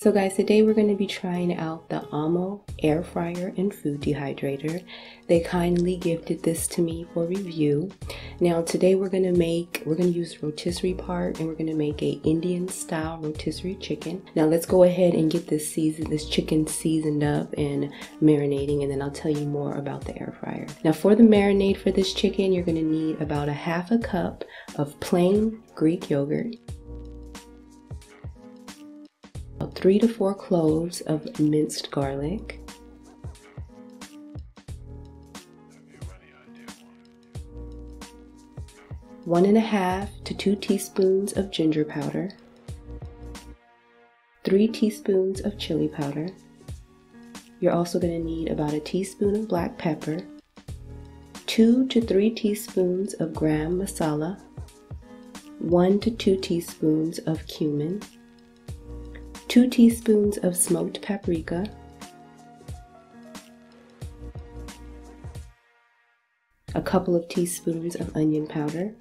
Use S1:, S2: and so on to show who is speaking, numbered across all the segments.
S1: So guys, today we're going to be trying out the Ommo air fryer and food dehydrator. They kindly gifted this to me for review. Now today we're going to use rotisserie part, and we're going to make a Indian style rotisserie chicken. Now let's go ahead and get this chicken seasoned up and marinating, and then I'll tell you more about the air fryer. Now for the marinade for this chicken, you're going to need about a half a cup of plain Greek yogurt, 3 to 4 cloves of minced garlic, one and a half to 2 teaspoons of ginger powder, 3 teaspoons of chili powder. You're also going to need about a teaspoon of black pepper, 2 to 3 teaspoons of Garam Masala, 1 to 2 teaspoons of cumin, 2 teaspoons of smoked paprika, a couple of teaspoons of onion powder.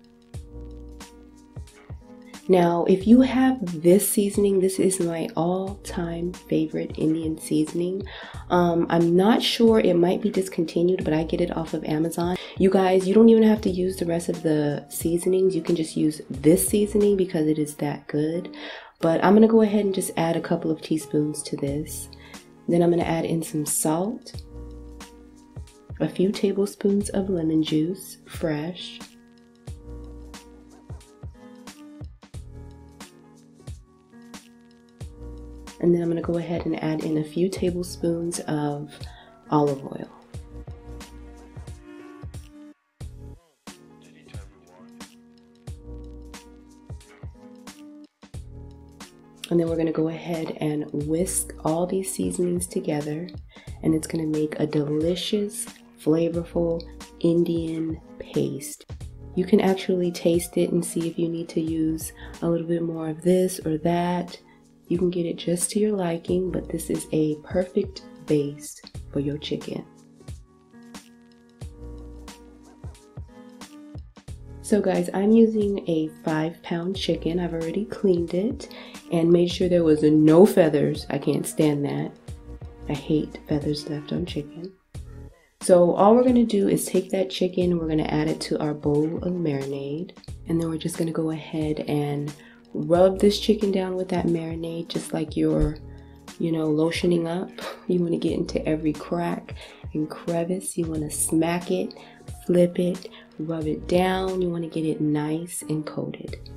S1: Now, if you have this seasoning, this is my all-time favorite Indian seasoning. I'm not sure, it might be discontinued, but I get it off of Amazon. You guys, you don't even have to use the rest of the seasonings. You can just use this seasoning because it is that good. But I'm going to go ahead and just add a couple of teaspoons to this. Then I'm going to add in some salt, a few tablespoons of lemon juice, fresh, and then I'm going to go ahead and add in a few tablespoons of olive oil. And then we're going to go ahead and whisk all these seasonings together, and it's going to make a delicious, flavorful Indian paste. You can actually taste it and see if you need to use a little bit more of this or that. You can get it just to your liking, but this is a perfect base for your chicken. So guys, I'm using a 5-pound chicken. I've already cleaned it and made sure there was no feathers. I can't stand that. I hate feathers left on chicken. So all we're going to do is take that chicken, we're going to add it to our bowl of marinade, and then we're just going to go ahead and rub this chicken down with that marinade, just like you're, lotioning up. You want to get into every crack and crevice. You want to smack it, flip it, rub it down. You want to get it nice and coated.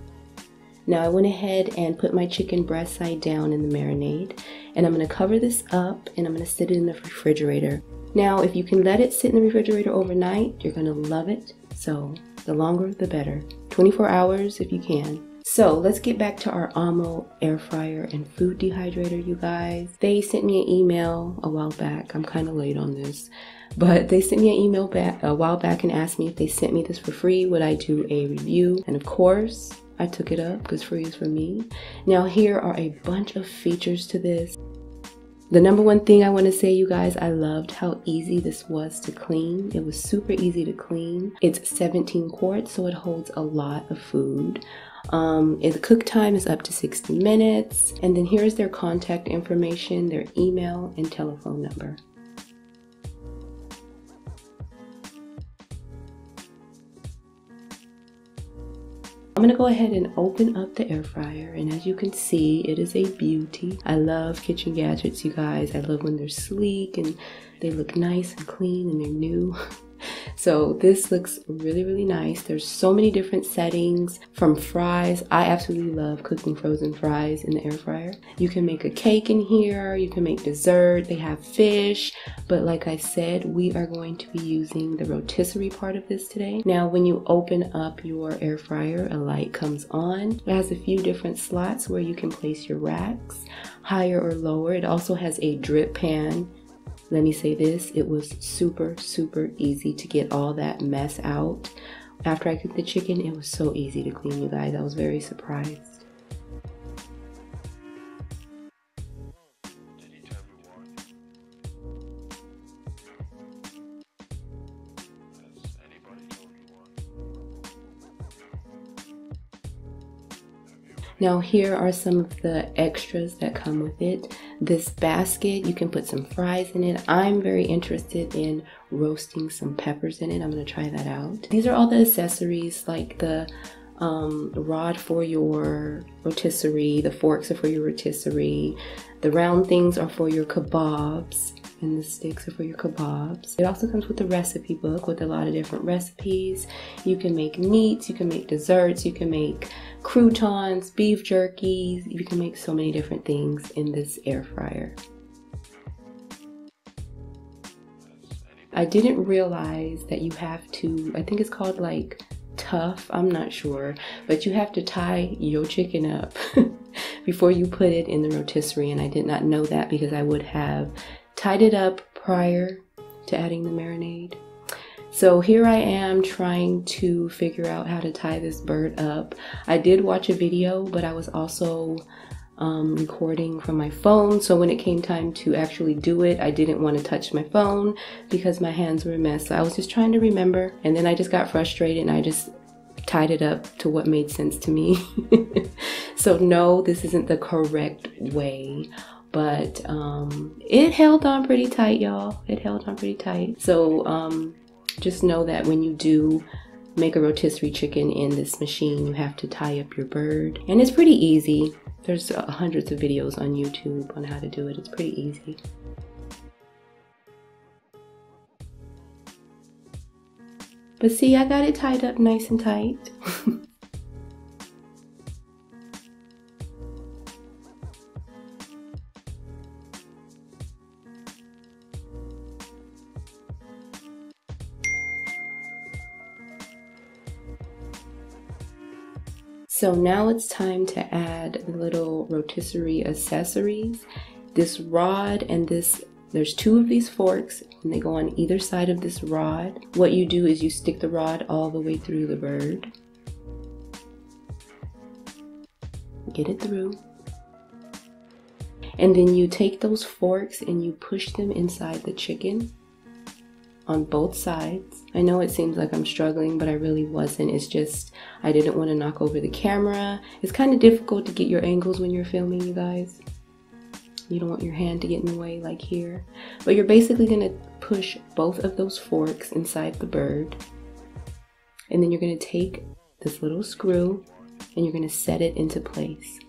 S1: Now I went ahead and put my chicken breast side down in the marinade, and I'm going to cover this up and I'm going to sit it in the refrigerator. Now if you can let it sit in the refrigerator overnight, you're going to love it. So the longer the better. 24 hours if you can. So let's get back to our Ommo air fryer and food dehydrator, you guys. They sent me an email a while back. I'm kind of late on this, but they sent me an email back a while back and asked me if they sent me this for free, would I do a review? And of course, I took it up because free is for me. Now here are a bunch of features to this. The number one thing I want to say, you guys, I loved how easy this was to clean. It was super easy to clean. It's 17 quarts, so it holds a lot of food. The cook time is up to 60 minutes. And then here's their contact information, their email and telephone number. I'm going to go ahead and open up the air fryer, and as you can see, it is a beauty. I love kitchen gadgets, you guys. I love when they're sleek and they look nice and clean and they're new. So this looks really, really nice. There's so many different settings from fries. I absolutely love cooking frozen fries in the air fryer. You can make a cake in here. You can make dessert. They have fish. But like I said, we are going to be using the rotisserie part of this today. Now, when you open up your air fryer, a light comes on. It has a few different slots where you can place your racks, higher or lower. It also has a drip pan. Let me say this, it was super, super easy to get all that mess out. After I cooked the chicken, it was so easy to clean, you guys. I was very surprised. Now here are some of the extras that come with it. This basket, you can put some fries in it. I'm very interested in roasting some peppers in it. I'm gonna try that out. These are all the accessories, like the rod for your rotisserie, the forks are for your rotisserie, the round things are for your kebabs, and the sticks are for your kebabs. It also comes with a recipe book with a lot of different recipes. You can make meats, you can make desserts, you can make croutons, beef jerkies, you can make so many different things in this air fryer. I didn't realize that you have to, I think it's called like tough, I'm not sure, but you have to tie your chicken up before you put it in the rotisserie, and I did not know that because I would have tied it up prior to adding the marinade. So here I am trying to figure out how to tie this bird up. I did watch a video, but I was also recording from my phone, so when it came time to actually do it, I didn't want to touch my phone because my hands were a mess. So I was just trying to remember, and then I just got frustrated and I just tied it up to what made sense to me. So no, this isn't the correct way, but it held on pretty tight, y'all. It held on pretty tight. So just know that when you do make a rotisserie chicken in this machine, you have to tie up your bird, and it's pretty easy. There's hundreds of videos on YouTube on how to do it. It's pretty easy. But see, I got it tied up nice and tight. So now it's time to add the little rotisserie accessories. This rod and this, there's two of these forks and they go on either side of this rod. What you do is you stick the rod all the way through the bird. Get it through. And then you take those forks and you push them inside the chicken on both sides. I know it seems like I'm struggling, but I really wasn't. It's just, I didn't want to knock over the camera. It's kind of difficult to get your angles when you're filming, you guys. You don't want your hand to get in the way like here. But you're basically gonna push both of those forks inside the bird. And then you're gonna take this little screw and you're gonna set it into place.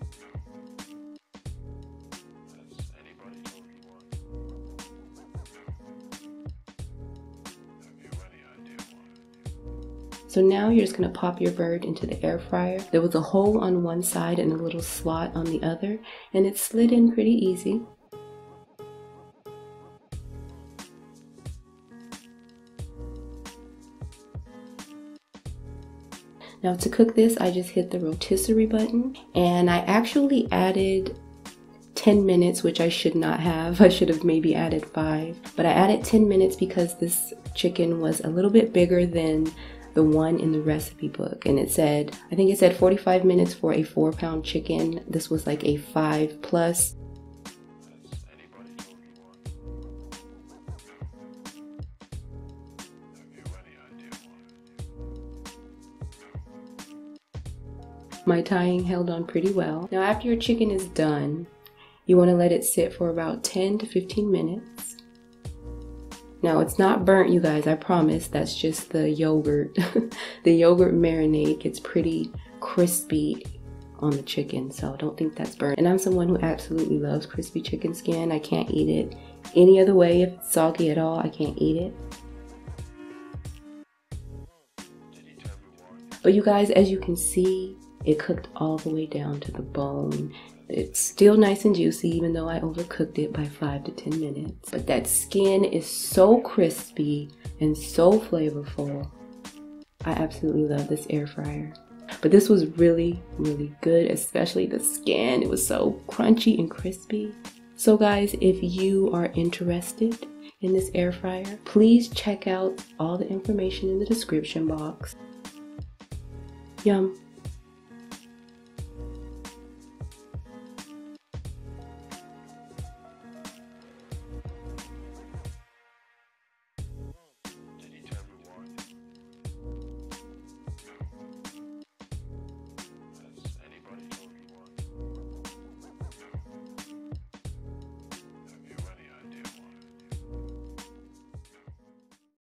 S1: So now you're just gonna pop your bird into the air fryer. There was a hole on one side and a little slot on the other, and it slid in pretty easy. Now to cook this, I just hit the rotisserie button, and I actually added 10 minutes, which I should not have. I should have maybe added 5, but I added 10 minutes because this chicken was a little bit bigger than the one in the recipe book, and it said, I think it said 45 minutes for a 4-pound chicken. This was like a 5+. My tying held on pretty well. Now after your chicken is done, you want to let it sit for about 10 to 15 minutes. Now it's not burnt, you guys, I promise. That's just the yogurt. The yogurt marinade gets pretty crispy on the chicken, so don't think that's burnt. And I'm someone who absolutely loves crispy chicken skin. I can't eat it any other way. If it's soggy at all, I can't eat it. But you guys, as you can see, it cooked all the way down to the bone. It's still nice and juicy, even though I overcooked it by 5 to 10 minutes. But that skin is so crispy and so flavorful. I absolutely love this air fryer. But this was really, really good, especially the skin. It was so crunchy and crispy. So guys, if you are interested in this air fryer, please check out all the information in the description box. Yum.